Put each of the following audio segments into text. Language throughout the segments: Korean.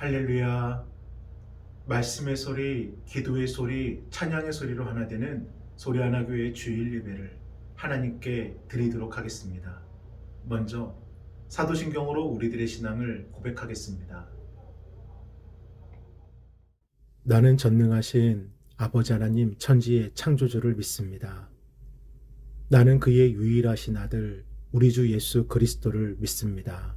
할렐루야. 말씀의 소리, 기도의 소리, 찬양의 소리로 하나 되는 소리하나교회 주일 예배를 하나님께 드리도록 하겠습니다. 먼저 사도신경으로 우리들의 신앙을 고백하겠습니다. 나는 전능하신 아버지 하나님 천지의 창조주를 믿습니다. 나는 그의 유일하신 아들 우리 주 예수 그리스도를 믿습니다.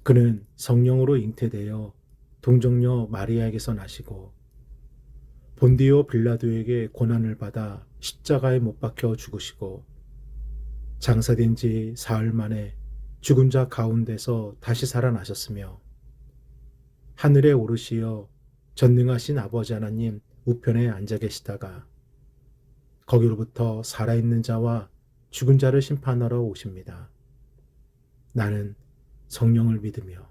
그는 성령으로 잉태되어 동정녀 마리아에게서 나시고 본디오 빌라도에게 고난을 받아 십자가에 못 박혀 죽으시고 장사된 지 사흘 만에 죽은 자 가운데서 다시 살아나셨으며 하늘에 오르시어 전능하신 아버지 하나님 우편에 앉아 계시다가 거기로부터 살아있는 자와 죽은 자를 심판하러 오십니다. 나는 성령을 믿으며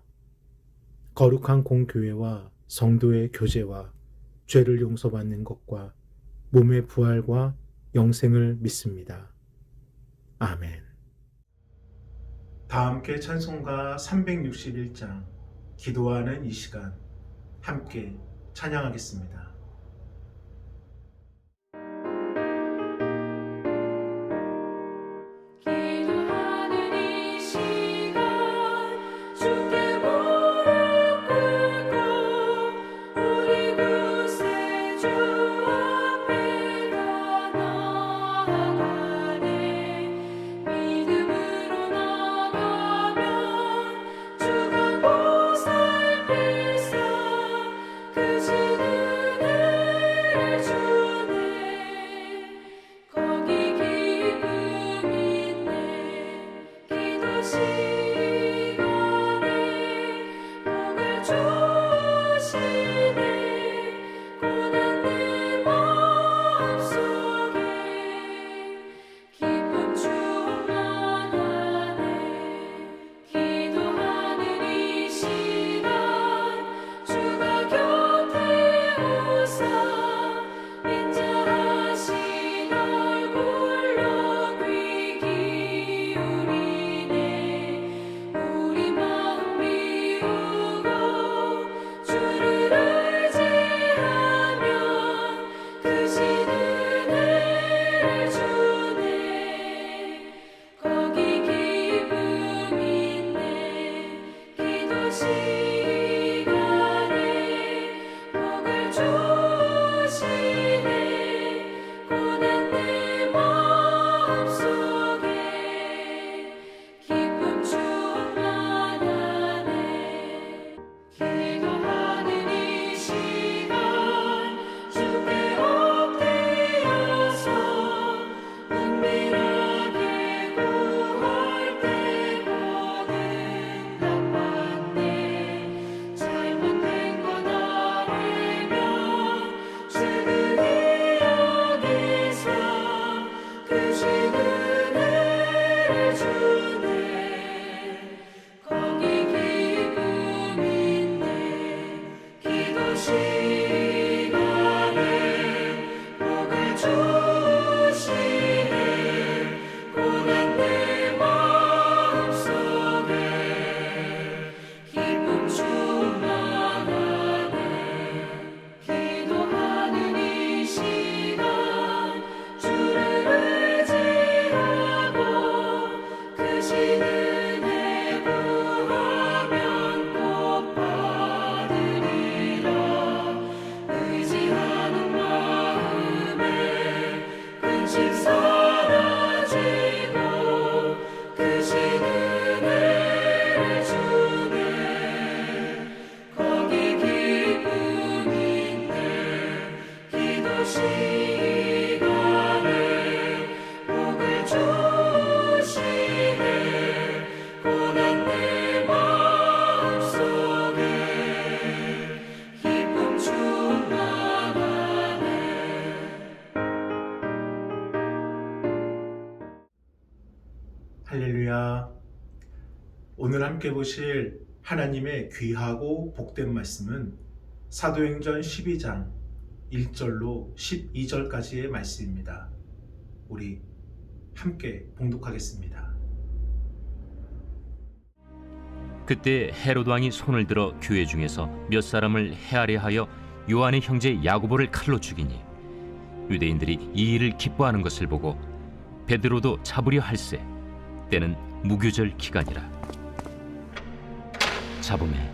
거룩한 공교회와 성도의 교제와 죄를 용서받는 것과 몸의 부활과 영생을 믿습니다. 아멘. 다 함께 찬송가 361장 기도하는 이 시간 함께 찬양하겠습니다. 기도하는 이 시간 주께 무릎 꿇고 우리 구세주 앞에 다 나아가네. 믿음으로 나가면 주가 보살피사 크신 은혜를 주네. 거기 기쁨 있네. 기도 시간에 복을 주시네. 고난 내 마음속에 기쁨 충만하네. 기도하는 이 시간 주가 곁에 오사 인자하신 얼굴로 귀 기울이네. 우리 마음 비우고 주를 의지하면 크신 은혜를 주네. 거기 기쁨 있네. 기도 시간에 복을 주시네. 고난 내 마음속에 기쁨 충만하네. 기도하는 이 시간 주께 엎드려서 은밀하게 구할 때 보는 답받네. 잘못된 것 알면 최근히 여기서 크신 은혜를 주네. 거기 기쁨 있네. 기도 시간에 복을 주시네. 고난 내 마음속에 기쁨 충만하네. 기도하는 이 시간 주를 의지하고 크신 은혜 구하면 꼭 받으리라. 의지하는 마음에 근심 사라지고 크신 은혜를 주네. 거기 기쁨 있네. 기도 시간에 복을 주시네. 고난 내 마음속에 기쁨 충만하네. 할렐루야. 오늘 함께 보실 하나님의 귀하고 복된 말씀은 사도행전 12장 1절로 12절까지의 말씀입니다. 우리 함께 봉독하겠습니다. 그때 헤롯 왕이 손을 들어 교회 중에서 몇 사람을 해하려 하여 요한의 형제 야고보를 칼로 죽이니 유대인들이 이 일을 기뻐하는 것을 보고 베드로도 잡으려 할세. 때는 무교절 기간이라. 잡음에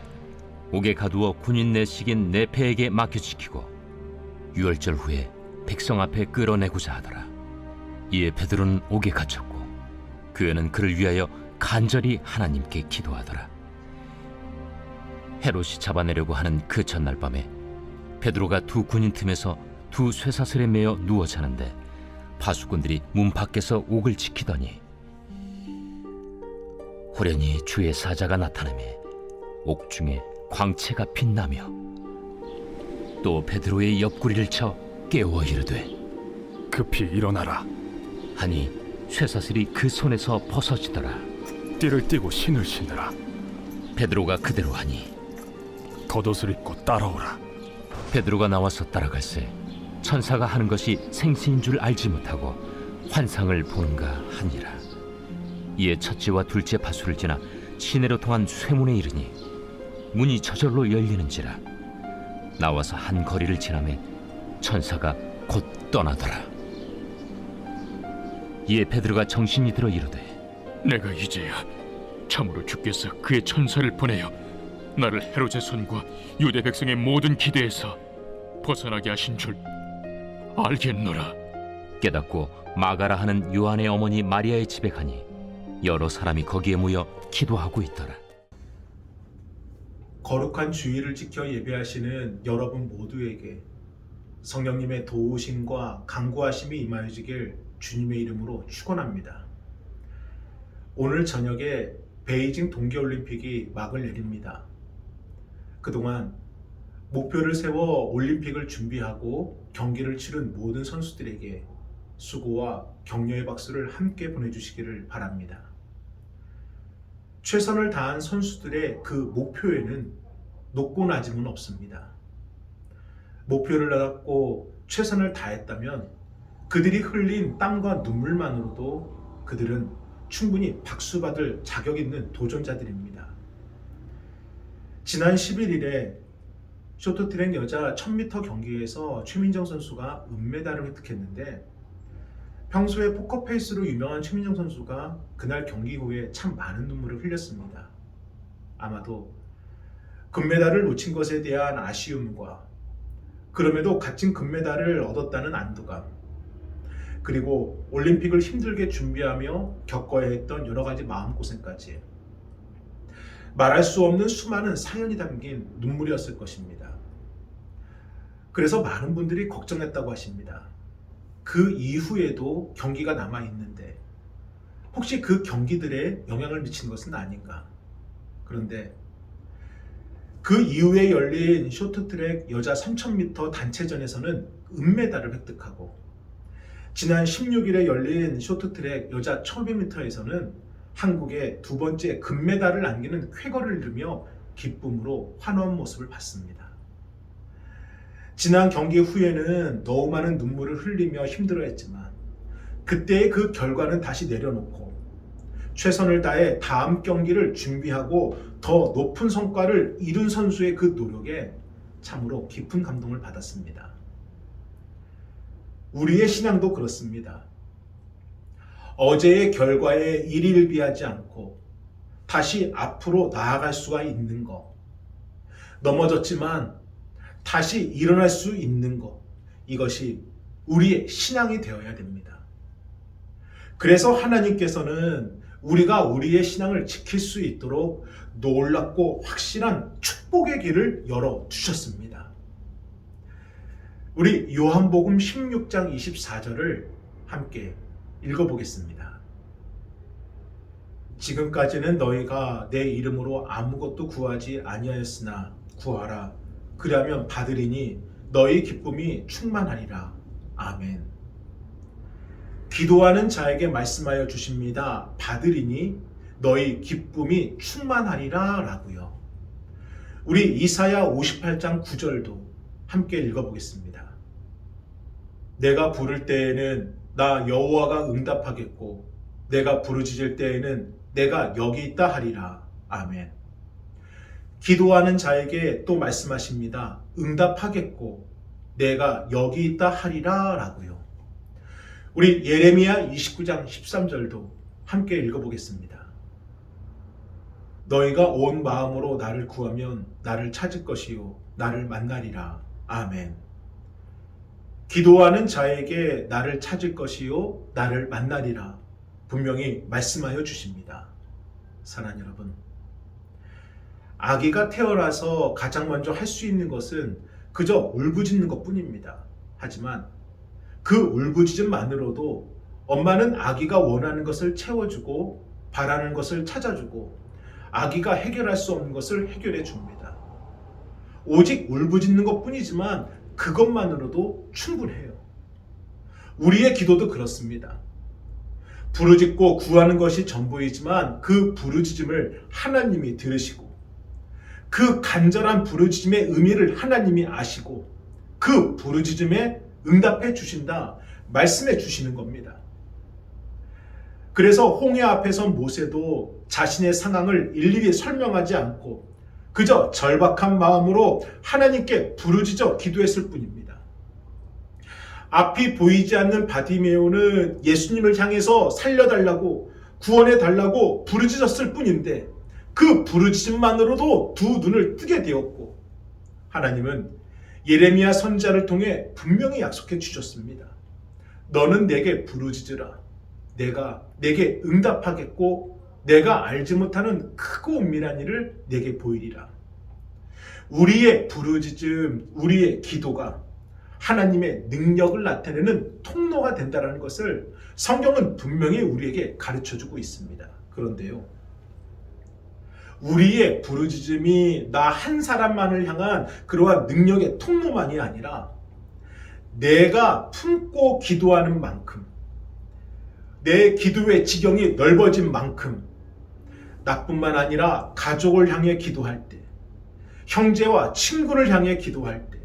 옥에 가두어 군인 내식인 네페에게 맡겨지키고 유월절 후에 백성 앞에 끌어내고자 하더라. 이에 베드로는 옥에 갇혔고 그 애는 그를 위하여 간절히 하나님께 기도하더라. 헤롯이 잡아내려고 하는 그 전날 밤에 베드로가 두 군인 틈에서 두 쇠사슬에 매어 누워 자는데 파수꾼들이 문 밖에서 옥을 지키더니 호련히 주의 사자가 나타나매 옥중에 광채가 빛나며 또 베드로의 옆구리를 쳐 깨워 이르되 급히 일어나라. 하니 쇠사슬이 그 손에서 벗어지더라. 띠를 띠고 신을 신으라. 베드로가 그대로 하니 겉옷을 입고 따라오라. 베드로가 나와서 따라갈새 천사가 하는 것이 생시인 줄 알지 못하고 환상을 보는가 하니라. 이에 첫째와 둘째 파수를 지나 시내로 통한 쇠문에 이르니 문이 저절로 열리는지라. 나와서 한 거리를 지나매 천사가 곧 떠나더라. 이에 베드로가 정신이 들어 이르되 내가 이제야 참으로 주께서 그의 천사를 보내어 나를 헤롯의 손과 유대 백성의 모든 기대에서 벗어나게 하신 줄 알겠노라. 깨닫고 마가라 하는 요한의 어머니 마리아의 집에 가니 여러 사람이 거기에 모여 기도하고 있더라. 거룩한 주일을 지켜 예배하시는 여러분 모두에게 성령님의 도우심과 강구하심이 임하여지길 주님의 이름으로 축원합니다. 오늘 저녁에 베이징 동계올림픽이 막을 내립니다. 그동안 목표를 세워 올림픽을 준비하고 경기를 치른 모든 선수들에게 수고와 격려의 박수를 함께 보내주시기를 바랍니다. 최선을 다한 선수들의 그 목표에는 높고 낮음은 없습니다. 목표를 나갔고 최선을 다했다면 그들이 흘린 땀과 눈물만으로도 그들은 충분히 박수받을 자격 있는 도전자들입니다. 지난 11일에 쇼트트랙 여자 1000m 경기에서 최민정 선수가 은메달을 획득했는데 평소에 포커페이스로 유명한 최민정 선수가 그날 경기 후에 참 많은 눈물을 흘렸습니다. 아마도 금메달을 놓친 것에 대한 아쉬움과 그럼에도 값진 금메달을 얻었다는 안도감, 그리고 올림픽을 힘들게 준비하며 겪어야 했던 여러 가지 마음고생까지 말할 수 없는 수많은 사연이 담긴 눈물이었을 것입니다. 그래서 많은 분들이 걱정했다고 하십니다. 그 이후에도 경기가 남아있는데 혹시 그 경기들에 영향을 미친 것은 아닌가? 그런데 그 이후에 열린 쇼트트랙 여자 3000m 단체전에서는 은메달을 획득하고 지난 16일에 열린 쇼트트랙 여자 1500m에서는 한국의 두 번째 금메달을 안기는 쾌거를 이루며 기쁨으로 환호한 모습을 봤습니다. 지난 경기 후에는 너무 많은 눈물을 흘리며 힘들어했지만 그때의 그 결과는 다시 내려놓고 최선을 다해 다음 경기를 준비하고 더 높은 성과를 이룬 선수의 그 노력에 참으로 깊은 감동을 받았습니다. 우리의 신앙도 그렇습니다. 어제의 결과에 일일비하지 않고 다시 앞으로 나아갈 수가 있는 것, 넘어졌지만 다시 일어날 수 있는 것, 이것이 우리의 신앙이 되어야 됩니다. 그래서 하나님께서는 우리가 우리의 신앙을 지킬 수 있도록 놀랍고 확실한 축복의 길을 열어주셨습니다. 우리 요한복음 16장 24절을 함께 읽어보겠습니다. 지금까지는 너희가 내 이름으로 아무것도 구하지 아니하였으나 구하라. 그리하면 받으리니 너희 기쁨이 충만하리라. 아멘. 기도하는 자에게 말씀하여 주십니다. 받으리니 너희 기쁨이 충만하리라 라고요. 우리 이사야 58장 9절도 함께 읽어보겠습니다. 내가 부를 때에는 나 여호와가 응답하겠고 내가 부르짖을 때에는 내가 여기 있다 하리라. 아멘. 기도하는 자에게 또 말씀하십니다. 응답하겠고 내가 여기 있다 하리라 라고요. 우리 예레미야 29장 13절도 함께 읽어보겠습니다. 너희가 온 마음으로 나를 구하면 나를 찾을 것이요 나를 만나리라. 아멘. 기도하는 자에게 나를 찾을 것이요 나를 만나리라. 분명히 말씀하여 주십니다. 사랑하는 여러분, 아기가 태어나서 가장 먼저 할 수 있는 것은 그저 울부짖는 것뿐입니다. 하지만 그 울부짖음만으로도 엄마는 아기가 원하는 것을 채워주고 바라는 것을 찾아주고 아기가 해결할 수 없는 것을 해결해 줍니다. 오직 울부짖는 것뿐이지만 그것만으로도 충분해요. 우리의 기도도 그렇습니다. 부르짖고 구하는 것이 전부이지만 그 부르짖음을 하나님이 들으시고 그 간절한 부르짖음의 의미를 하나님이 아시고 그 부르짖음에 응답해 주신다 말씀해 주시는 겁니다. 그래서 홍해 앞에 선 모세도 자신의 상황을 일일이 설명하지 않고 그저 절박한 마음으로 하나님께 부르짖어 기도했을 뿐입니다. 앞이 보이지 않는 바디메오는 예수님을 향해서 살려달라고 구원해달라고 부르짖었을 뿐인데 그 부르짖음만으로도 두 눈을 뜨게 되었고 하나님은 예레미야 선지자를 통해 분명히 약속해 주셨습니다. 너는 내게 부르짖으라. 내가 내게 응답하겠고 내가 알지 못하는 크고 은밀한 일을 내게 보이리라. 우리의 부르짖음, 우리의 기도가 하나님의 능력을 나타내는 통로가 된다는 것을 성경은 분명히 우리에게 가르쳐주고 있습니다. 그런데요, 우리의 부르짖음이 나 한 사람만을 향한 그러한 능력의 통로만이 아니라 내가 품고 기도하는 만큼 내 기도의 지경이 넓어진 만큼 나뿐만 아니라 가족을 향해 기도할 때, 형제와 친구를 향해 기도할 때,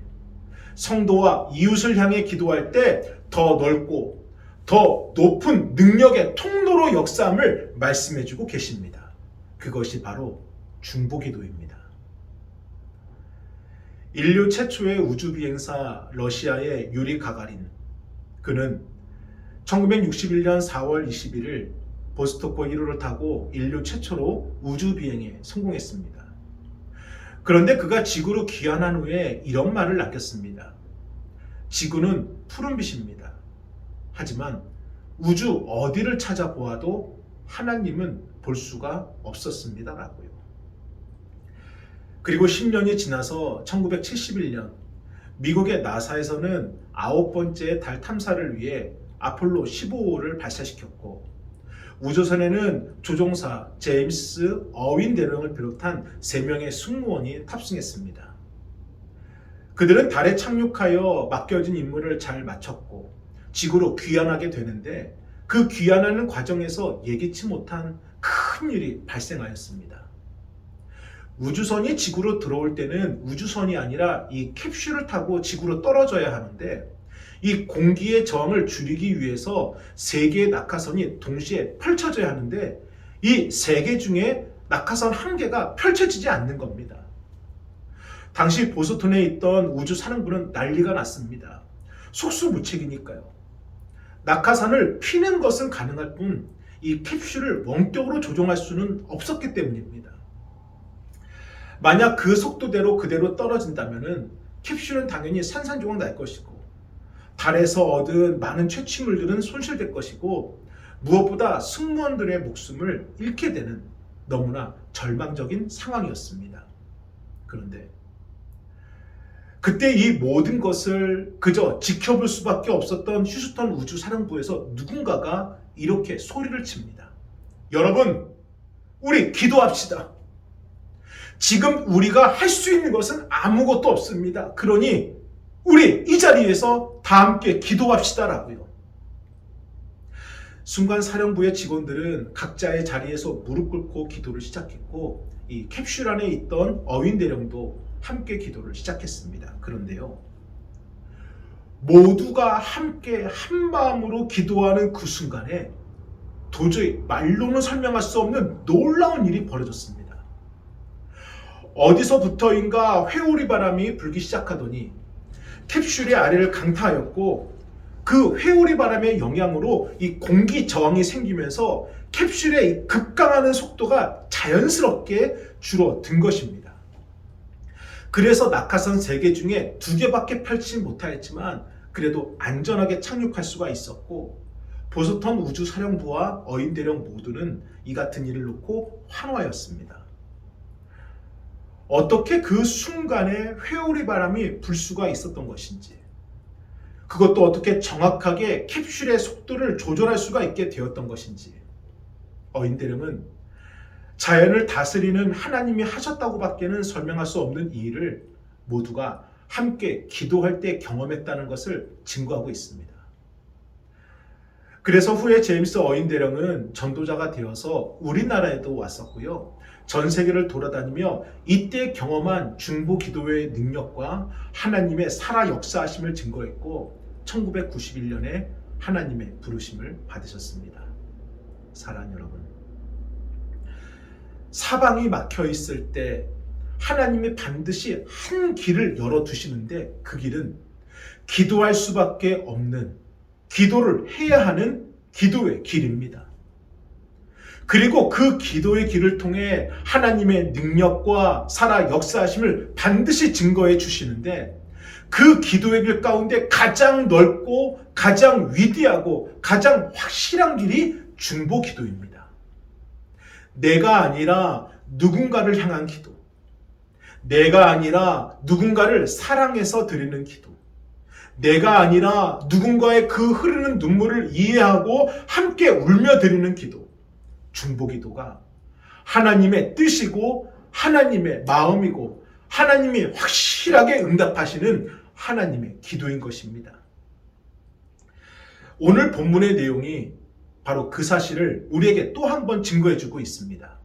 성도와 이웃을 향해 기도할 때 더 넓고 더 높은 능력의 통로로 역사함을 말씀해주고 계십니다. 그것이 바로 중보기도입니다. 인류 최초의 우주비행사 러시아의 유리 가가린, 그는 1961년 4월 21일 보스토크 1호를 타고 인류 최초로 우주비행에 성공했습니다. 그런데 그가 지구로 귀환한 후에 이런 말을 남겼습니다. 지구는 푸른빛입니다. 하지만 우주 어디를 찾아보아도 하나님은 볼 수가 없었습니다. 라고요. 그리고 10년이 지나서 1971년 미국의 나사에서는 9번째 달 탐사를 위해 아폴로 15호를 발사시켰고 우주선에는 조종사 제임스 어윈 대령을 비롯한 3명의 승무원이 탑승했습니다. 그들은 달에 착륙하여 맡겨진 임무를 잘 마쳤고 지구로 귀환하게 되는데 그 귀환하는 과정에서 예기치 못한 큰 일이 발생하였습니다. 우주선이 지구로 들어올 때는 우주선이 아니라 이 캡슐을 타고 지구로 떨어져야 하는데 이 공기의 저항을 줄이기 위해서 3개의 낙하선이 동시에 펼쳐져야 하는데 이 3개 중에 낙하선 1개가 펼쳐지지 않는 겁니다. 당시 보스턴에 있던 우주사령부는 난리가 났습니다. 속수무책이니까요. 낙하산을 피는 것은 가능할 뿐 이 캡슐을 원격으로 조종할 수는 없었기 때문입니다. 만약 그 속도대로 그대로 떨어진다면 캡슐은 당연히 산산조각 날 것이고 달에서 얻은 많은 채취물들은 손실될 것이고 무엇보다 승무원들의 목숨을 잃게 되는 너무나 절망적인 상황이었습니다. 그런데 그때 이 모든 것을 그저 지켜볼 수밖에 없었던 휴스턴 우주사령부에서 누군가가 이렇게 소리를 칩니다. 여러분, 우리 기도합시다. 지금 우리가 할 수 있는 것은 아무것도 없습니다. 그러니 우리 이 자리에서 다 함께 기도합시다라고요. 순간 사령부의 직원들은 각자의 자리에서 무릎 꿇고 기도를 시작했고 이 캡슐 안에 있던 어윈 대령도 함께 기도를 시작했습니다. 그런데요, 모두가 함께 한 마음으로 기도하는 그 순간에 도저히 말로는 설명할 수 없는 놀라운 일이 벌어졌습니다. 어디서부터인가 회오리 바람이 불기 시작하더니 캡슐의 아래를 강타하였고, 그 회오리 바람의 영향으로 이 공기 저항이 생기면서 캡슐의 이 급강하는 속도가 자연스럽게 줄어든 것입니다. 그래서 낙하산 3개 중에 2개밖에 펼치지 못하였지만 그래도 안전하게 착륙할 수가 있었고, 보스턴 우주사령부와 어인대령 모두는 이 같은 일을 놓고 환호하였습니다. 어떻게 그 순간에 회오리 바람이 불 수가 있었던 것인지, 그것도 어떻게 정확하게 캡슐의 속도를 조절할 수가 있게 되었던 것인지, 어인대령은 자연을 다스리는 하나님이 하셨다고 밖에는 설명할 수 없는 이 일을 모두가 함께 기도할 때 경험했다는 것을 증거하고 있습니다. 그래서 후에 제임스 어인대령은 전도자가 되어서 우리나라에도 왔었고요. 전 세계를 돌아다니며 이때 경험한 중보 기도회의 능력과 하나님의 살아 역사하심을 증거했고, 1991년에 하나님의 부르심을 받으셨습니다. 사랑하는 여러분, 사방이 막혀 있을 때 하나님이 반드시 한 길을 열어두시는데, 그 길은 기도할 수밖에 없는, 기도를 해야 하는 기도의 길입니다. 그리고 그 기도의 길을 통해 하나님의 능력과 살아 역사하심을 반드시 증거해 주시는데, 그 기도의 길 가운데 가장 넓고 가장 위대하고 가장 확실한 길이 중보 기도입니다. 내가 아니라 누군가를 향한 기도, 내가 아니라 누군가를 사랑해서 드리는 기도, 내가 아니라 누군가의 그 흐르는 눈물을 이해하고 함께 울며 드리는 기도, 중보 기도가 하나님의 뜻이고 하나님의 마음이고 하나님이 확실하게 응답하시는 하나님의 기도인 것입니다. 오늘 본문의 내용이 바로 그 사실을 우리에게 또 한 번 증거해주고 있습니다.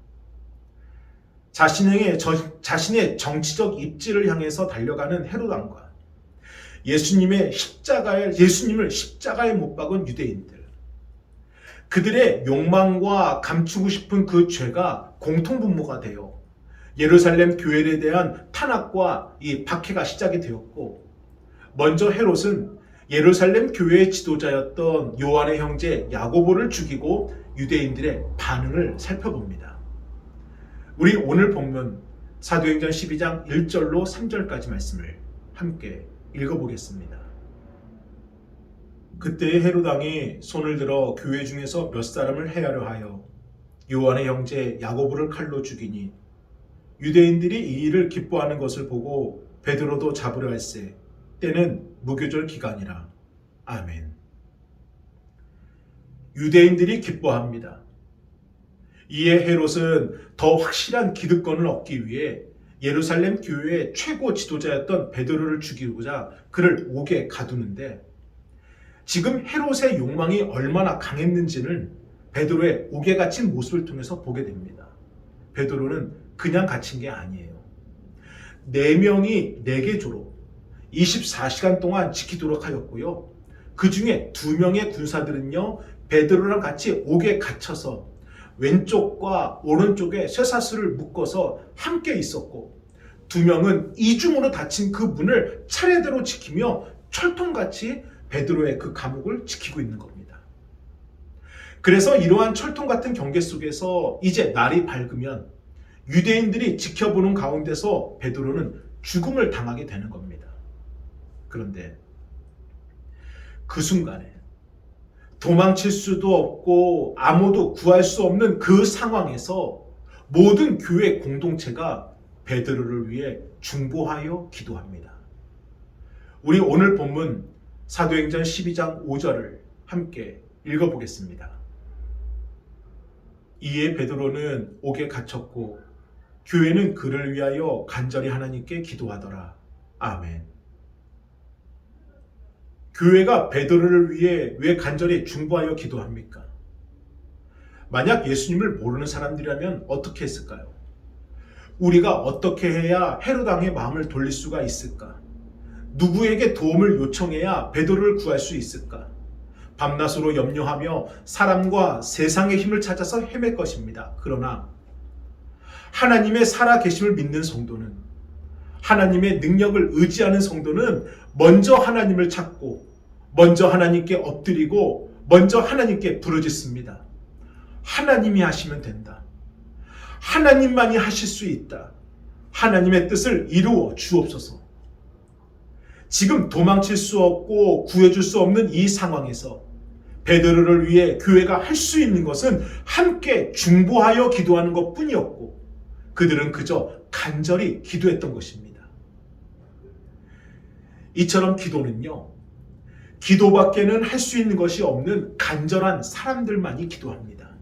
자신의 정치적 입지를 향해서 달려가는 헤롯 왕과 예수님을 십자가에 못 박은 유대인들, 그들의 욕망과 감추고 싶은 그 죄가 공통분모가 되어 예루살렘 교회에 대한 탄압과 이 박해가 시작이 되었고, 먼저 헤롯은 예루살렘 교회의 지도자였던 요한의 형제 야고보를 죽이고 유대인들의 반응을 살펴봅니다. 우리 오늘 본문 사도행전 12장 1절로 3절까지 말씀을 함께 읽어보겠습니다. 그때 헤롯 왕이 손을 들어 교회 중에서 몇 사람을 해하려 하여 요한의 형제 야고보를 칼로 죽이니, 유대인들이 이 일을 기뻐하는 것을 보고 베드로도 잡으려 할세. 때는 무교절 기간이라. 아멘. 유대인들이 기뻐합니다. 이에 헤롯은 더 확실한 기득권을 얻기 위해 예루살렘 교회의 최고 지도자였던 베드로를 죽이고자 그를 옥에 가두는데, 지금 헤롯의 욕망이 얼마나 강했는지는 베드로의 옥에 갇힌 모습을 통해서 보게 됩니다. 베드로는 그냥 갇힌 게 아니에요. 4명이 4개조로 24시간 동안 지키도록 하였고요. 그 중에 2명의 군사들은요, 베드로랑 같이 옥에 갇혀서 왼쪽과 오른쪽에 쇠사슬을 묶어서 함께 있었고, 2명은 이중으로 닫힌 그 문을 차례대로 지키며 철통같이 베드로의 그 감옥을 지키고 있는 겁니다. 그래서 이러한 철통 같은 경계 속에서 이제 날이 밝으면 유대인들이 지켜보는 가운데서 베드로는 죽음을 당하게 되는 겁니다. 그런데 그 순간에 도망칠 수도 없고 아무도 구할 수 없는 그 상황에서 모든 교회 공동체가 베드로를 위해 중보하여 기도합니다. 우리 오늘 본문 사도행전 12장 5절을 함께 읽어보겠습니다. 이에 베드로는 옥에 갇혔고 교회는 그를 위하여 간절히 하나님께 기도하더라. 아멘. 교회가 베드로를 위해 왜 간절히 중보하여 기도합니까? 만약 예수님을 모르는 사람들이라면 어떻게 했을까요? 우리가 어떻게 해야 헤롯 왕의 마음을 돌릴 수가 있을까? 누구에게 도움을 요청해야 베드로를 구할 수 있을까? 밤낮으로 염려하며 사람과 세상의 힘을 찾아서 헤맬 것입니다. 그러나 하나님의 살아계심을 믿는 성도는, 하나님의 능력을 의지하는 성도는 먼저 하나님을 찾고 먼저 하나님께 엎드리고 먼저 하나님께 부르짖습니다. 하나님이 하시면 된다. 하나님만이 하실 수 있다. 하나님의 뜻을 이루어 주옵소서. 지금 도망칠 수 없고 구해줄 수 없는 이 상황에서 베드로를 위해 교회가 할 수 있는 것은 함께 중보하여 기도하는 것뿐이었고, 그들은 그저 간절히 기도했던 것입니다. 이처럼 기도는요, 기도밖에는 할 수 있는 것이 없는 간절한 사람들만이 기도합니다.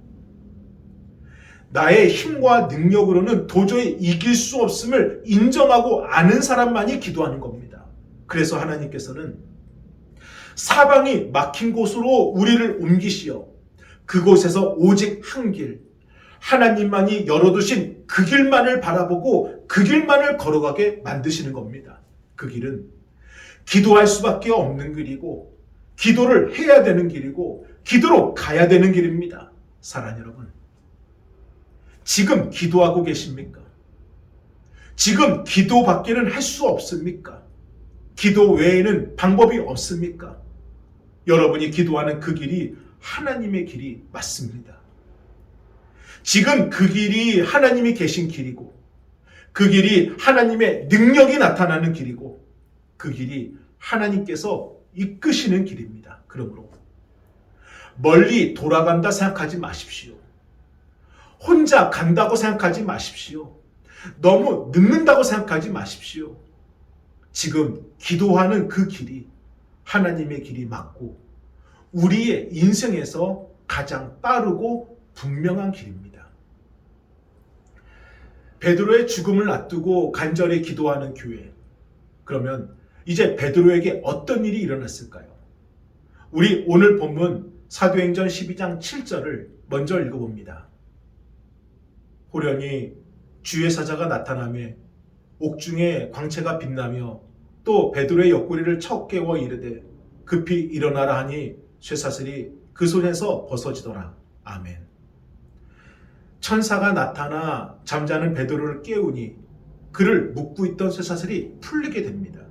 나의 힘과 능력으로는 도저히 이길 수 없음을 인정하고 아는 사람만이 기도하는 겁니다. 그래서 하나님께서는 사방이 막힌 곳으로 우리를 옮기시어 그곳에서 오직 한 길, 하나님만이 열어두신 그 길만을 바라보고 그 길만을 걸어가게 만드시는 겁니다. 그 길은 기도할 수밖에 없는 길이고, 기도를 해야 되는 길이고, 기도로 가야 되는 길입니다. 사랑하는 여러분, 지금 기도하고 계십니까? 지금 기도밖에는 할 수 없습니까? 기도 외에는 방법이 없습니까? 여러분이 기도하는 그 길이 하나님의 길이 맞습니다. 지금 그 길이 하나님이 계신 길이고, 그 길이 하나님의 능력이 나타나는 길이고, 그 길이 하나님께서 이끄시는 길입니다. 그러므로 멀리 돌아간다 생각하지 마십시오. 혼자 간다고 생각하지 마십시오. 너무 늦는다고 생각하지 마십시오. 지금 기도하는 그 길이 하나님의 길이 맞고 우리의 인생에서 가장 빠르고 분명한 길입니다. 베드로의 죽음을 놔두고 간절히 기도하는 교회. 그러면 이제 베드로에게 어떤 일이 일어났을까요? 우리 오늘 본문 사도행전 12장 7절을 먼저 읽어봅니다. 호련히 주의 사자가 나타나매 옥중에 광채가 빛나며 또 베드로의 옆구리를 쳐 깨워 이르되 급히 일어나라 하니 쇠사슬이 그 손에서 벗어지더라. 아멘. 천사가 나타나 잠자는 베드로를 깨우니 그를 묶고 있던 쇠사슬이 풀리게 됩니다.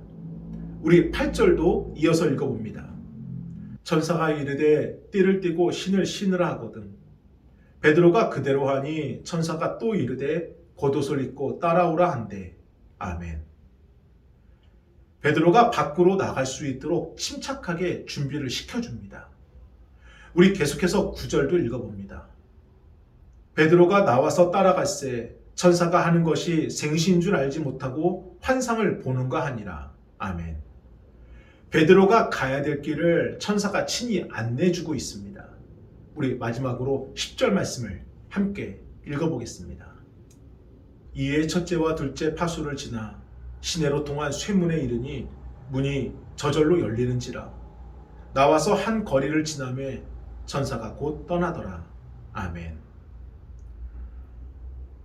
우리 8절도 이어서 읽어봅니다. 천사가 이르되 띠를 띠고 신을 신으라 하거든. 베드로가 그대로 하니 천사가 또 이르되 겉옷을 입고 따라오라 한대. 아멘. 베드로가 밖으로 나갈 수 있도록 침착하게 준비를 시켜줍니다. 우리 계속해서 9절도 읽어봅니다. 베드로가 나와서 따라갈새 천사가 하는 것이 생시인 줄 알지 못하고 환상을 보는가 하니라. 아멘. 베드로가 가야 될 길을 천사가 친히 안내해주고 있습니다. 우리 마지막으로 10절 말씀을 함께 읽어보겠습니다. 이에 첫째와 둘째 파수를 지나 시내로 통한 쇠문에 이르니 문이 저절로 열리는지라. 나와서 한 거리를 지나매 천사가 곧 떠나더라. 아멘.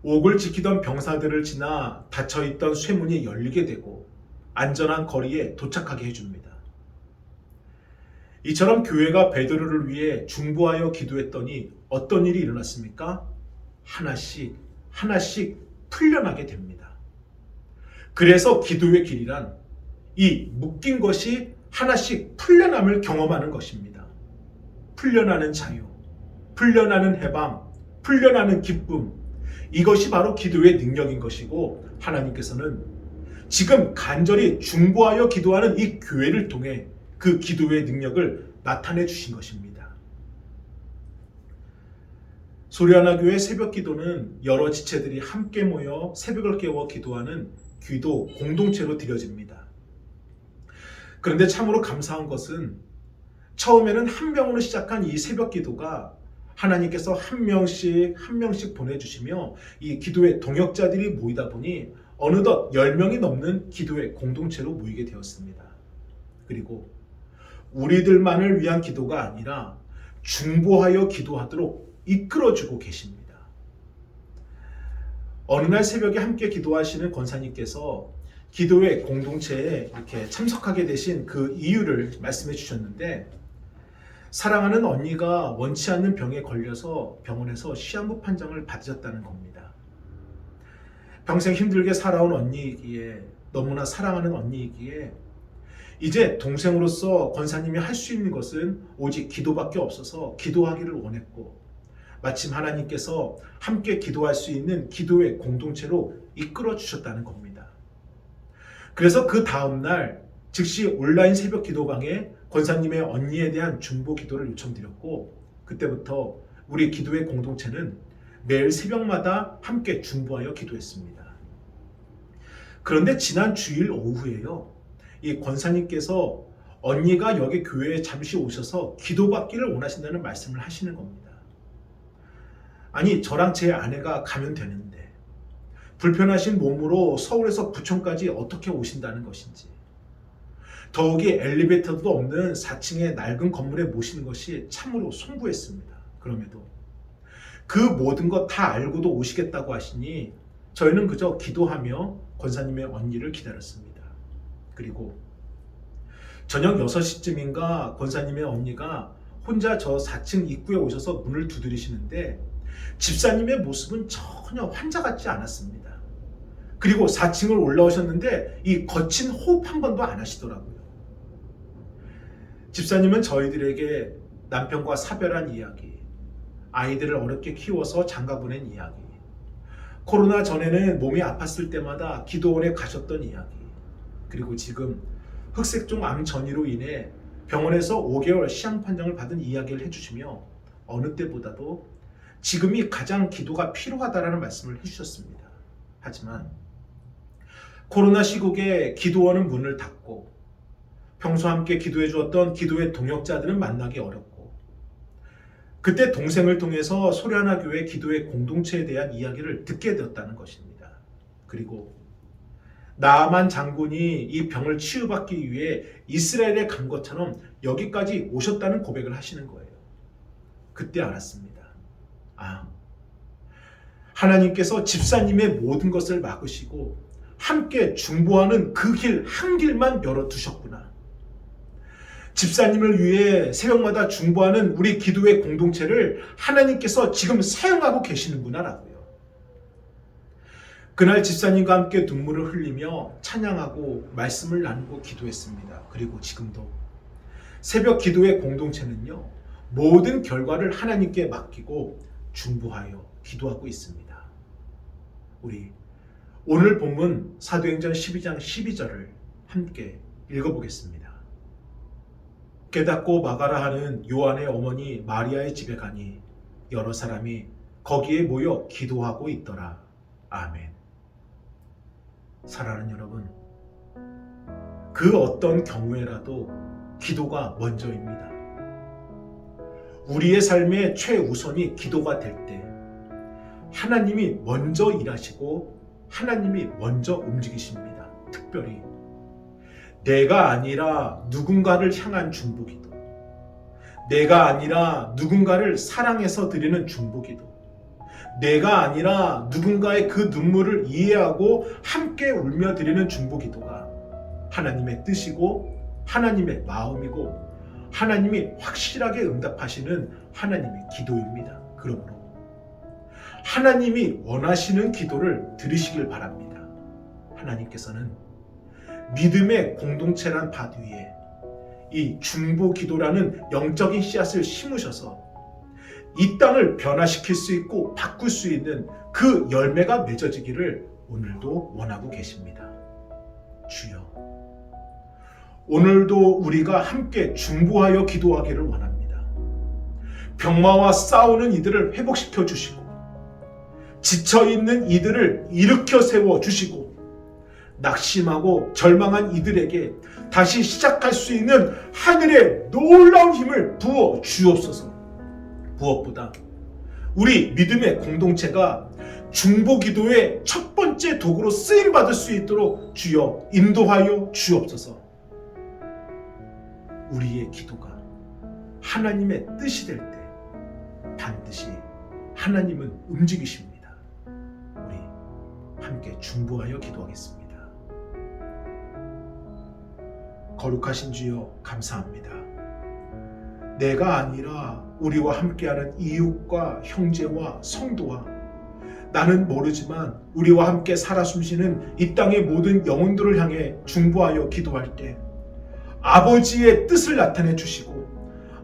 옥을 지키던 병사들을 지나 닫혀있던 쇠문이 열리게 되고 안전한 거리에 도착하게 해줍니다. 이처럼 교회가 베드로를 위해 중보하여 기도했더니 어떤 일이 일어났습니까? 하나씩 풀려나게 됩니다. 그래서 기도의 길이란 이 묶인 것이 하나씩 풀려남을 경험하는 것입니다. 풀려나는 자유, 풀려나는 해방, 풀려나는 기쁨, 이것이 바로 기도의 능력인 것이고, 하나님께서는 지금 간절히 중보하여 기도하는 이 교회를 통해 그 기도의 능력을 나타내 주신 것입니다. 소리하나 교회 새벽 기도는 여러 지체들이 함께 모여 새벽을 깨워 기도하는 기도 공동체로 드려집니다. 그런데 참으로 감사한 것은 처음에는 한 명으로 시작한 이 새벽 기도가 하나님께서 한 명씩 보내주시며 이 기도의 동역자들이 모이다 보니 어느덧 10명이 넘는 기도의 공동체로 모이게 되었습니다. 그리고 우리들만을 위한 기도가 아니라 중보하여 기도하도록 이끌어주고 계십니다. 어느 날 새벽에 함께 기도하시는 권사님께서 기도의 공동체에 이렇게 참석하게 되신 그 이유를 말씀해 주셨는데, 사랑하는 언니가 원치 않는 병에 걸려서 병원에서 시한부 판정을 받으셨다는 겁니다. 평생 힘들게 살아온 언니이기에, 너무나 사랑하는 언니이기에 이제 동생으로서 권사님이 할 수 있는 것은 오직 기도밖에 없어서 기도하기를 원했고, 마침 하나님께서 함께 기도할 수 있는 기도의 공동체로 이끌어 주셨다는 겁니다. 그래서 그 다음날 즉시 온라인 새벽 기도방에 권사님의 언니에 대한 중보 기도를 요청드렸고, 그때부터 우리 기도의 공동체는 매일 새벽마다 함께 중보하여 기도했습니다. 그런데 지난 주일 오후에요, 이 권사님께서 언니가 여기 교회에 잠시 오셔서 기도받기를 원하신다는 말씀을 하시는 겁니다. 아니, 저랑 제 아내가 가면 되는데 불편하신 몸으로 서울에서 부천까지 어떻게 오신다는 것인지, 더욱이 엘리베이터도 없는 4층의 낡은 건물에 모시는 것이 참으로 송구했습니다. 그럼에도 그 모든 것 다 알고도 오시겠다고 하시니 저희는 그저 기도하며 권사님의 언니를 기다렸습니다. 그리고 저녁 6시쯤인가 권사님의 언니가 혼자 저 4층 입구에 오셔서 문을 두드리시는데 집사님의 모습은 전혀 환자 같지 않았습니다. 그리고 4층을 올라오셨는데 이 거친 호흡 한 번도 안 하시더라고요. 집사님은 저희들에게 남편과 사별한 이야기, 아이들을 어렵게 키워서 장가보낸 이야기, 코로나 전에는 몸이 아팠을 때마다 기도원에 가셨던 이야기, 그리고 지금 흑색종 암 전이로 인해 병원에서 5개월 시향 판정을 받은 이야기를 해주시며 어느 때보다도 지금이 가장 기도가 필요하다라는 말씀을 해주셨습니다. 하지만 코로나 시국에 기도원은 문을 닫고 평소 함께 기도해 주었던 기도의 동역자들은 만나기 어렵고, 그때 동생을 통해서 소리하나 교회 기도의 공동체에 대한 이야기를 듣게 되었다는 것입니다. 그리고 나아만 장군이 이 병을 치유받기 위해 이스라엘에 간 것처럼 여기까지 오셨다는 고백을 하시는 거예요. 그때 알았습니다. 하나님께서 집사님의 모든 것을 막으시고 함께 중보하는 그 길 한 길만 열어두셨구나. 집사님을 위해 새벽마다 중보하는 우리 기도의 공동체를 하나님께서 지금 사용하고 계시는구나 라고요. 그날 집사님과 함께 눈물을 흘리며 찬양하고 말씀을 나누고 기도했습니다. 그리고 지금도 새벽 기도의 공동체는요, 모든 결과를 하나님께 맡기고 중보하여 기도하고 있습니다. 우리 오늘 본문 사도행전 12장 12절을 함께 읽어보겠습니다. 깨닫고 마가라 하는 요한의 어머니 마리아의 집에 가니 여러 사람이 거기에 모여 기도하고 있더라. 아멘. 사랑하는 여러분, 그 어떤 경우에라도 기도가 먼저입니다. 우리의 삶의 최우선이 기도가 될 때 하나님이 먼저 일하시고 하나님이 먼저 움직이십니다. 특별히 내가 아니라 누군가를 향한 중보기도, 내가 아니라 누군가를 사랑해서 드리는 중보기도, 내가 아니라 누군가의 그 눈물을 이해하고 함께 울며 드리는 중보기도가 하나님의 뜻이고 하나님의 마음이고 하나님이 확실하게 응답하시는 하나님의 기도입니다. 그러므로 하나님이 원하시는 기도를 들으시길 바랍니다. 하나님께서는 믿음의 공동체란 밭 위에 이 중보기도라는 영적인 씨앗을 심으셔서 이 땅을 변화시킬 수 있고 바꿀 수 있는 그 열매가 맺어지기를 오늘도 원하고 계십니다. 주여, 오늘도 우리가 함께 중보하여 기도하기를 원합니다. 병마와 싸우는 이들을 회복시켜 주시고, 지쳐있는 이들을 일으켜 세워 주시고, 낙심하고 절망한 이들에게 다시 시작할 수 있는 하늘의 놀라운 힘을 부어 주옵소서. 무엇보다 우리 믿음의 공동체가 중보기도의 첫 번째 도구로 쓰임받을 수 있도록 주여 인도하여 주옵소서. 우리의 기도가 하나님의 뜻이 될 때 반드시 하나님은 움직이십니다. 우리 함께 중보하여 기도하겠습니다. 거룩하신 주여, 감사합니다. 내가 아니라 우리와 함께하는 이웃과 형제와 성도와 나는 모르지만 우리와 함께 살아 숨쉬는 이 땅의 모든 영혼들을 향해 중보하여 기도할 때 아버지의 뜻을 나타내 주시고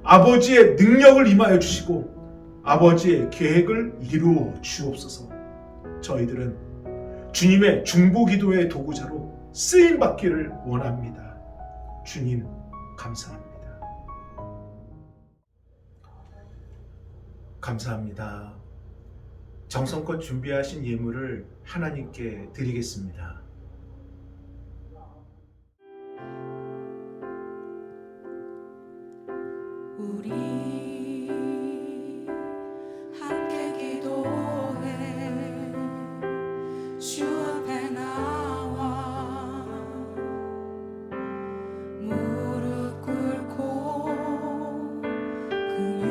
아버지의 능력을 임하여 주시고 아버지의 계획을 이루어 주옵소서. 저희들은 주님의 중보 기도의 도구자로 쓰임 받기를 원합니다. 주님 감사합니다. 감사합니다. 정성껏 준비하신 예물을 하나님께 드리겠습니다. 우리 함께 기도해 주 앞에 나와 무릎 꿇고 긍휼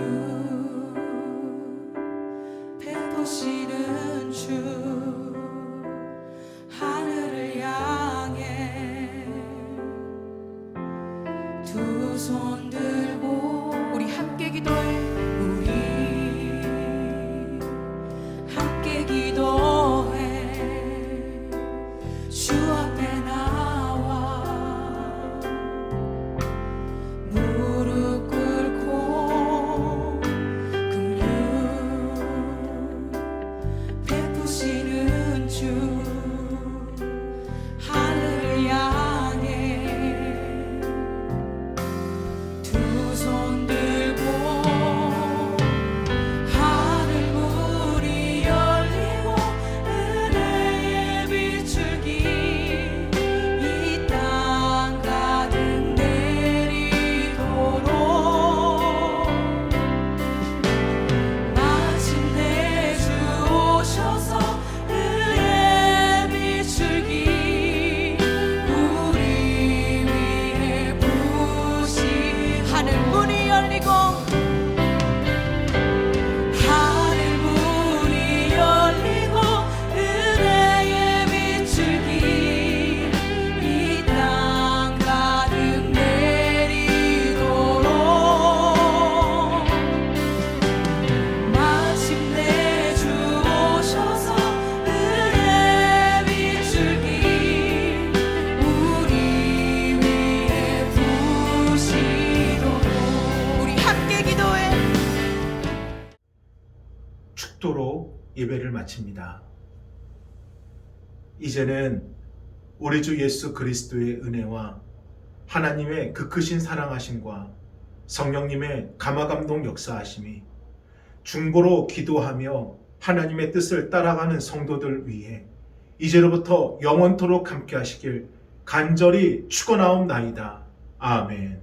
베푸시는 주 하늘을 향해 두 손 들고 우리 함께 기도해 우리 함께 기도해 주 앞에 나와 무릎 꿇고 긍휼 베푸시는 주 하늘을 향해 두 손 들고 하늘 문이 열리고 은혜의 비출기 이 땅 가득 내리도록 마침내 주 오셔서 은혜의 비출기 우리 위에 부으시 하늘 문이 열리고 하늘 문이 열리고 은혜의 비출기 이 땅 가득 내리도록 마침내 주 오셔서 은혜의 비출기 우리 위에 부으시도록 우리 함께 기도해 축도로 예배를 마칩니다. 이제는 우리 주 예수 그리스도의 은혜와 하나님의 그 크신 사랑하심과 성령님의 감화감동 역사하심이 중보로 기도하며 하나님의 뜻을 따라가는 성도들 위해 이제로부터 영원토록 함께 하시길 간절히 축원하옵나이다. 아멘.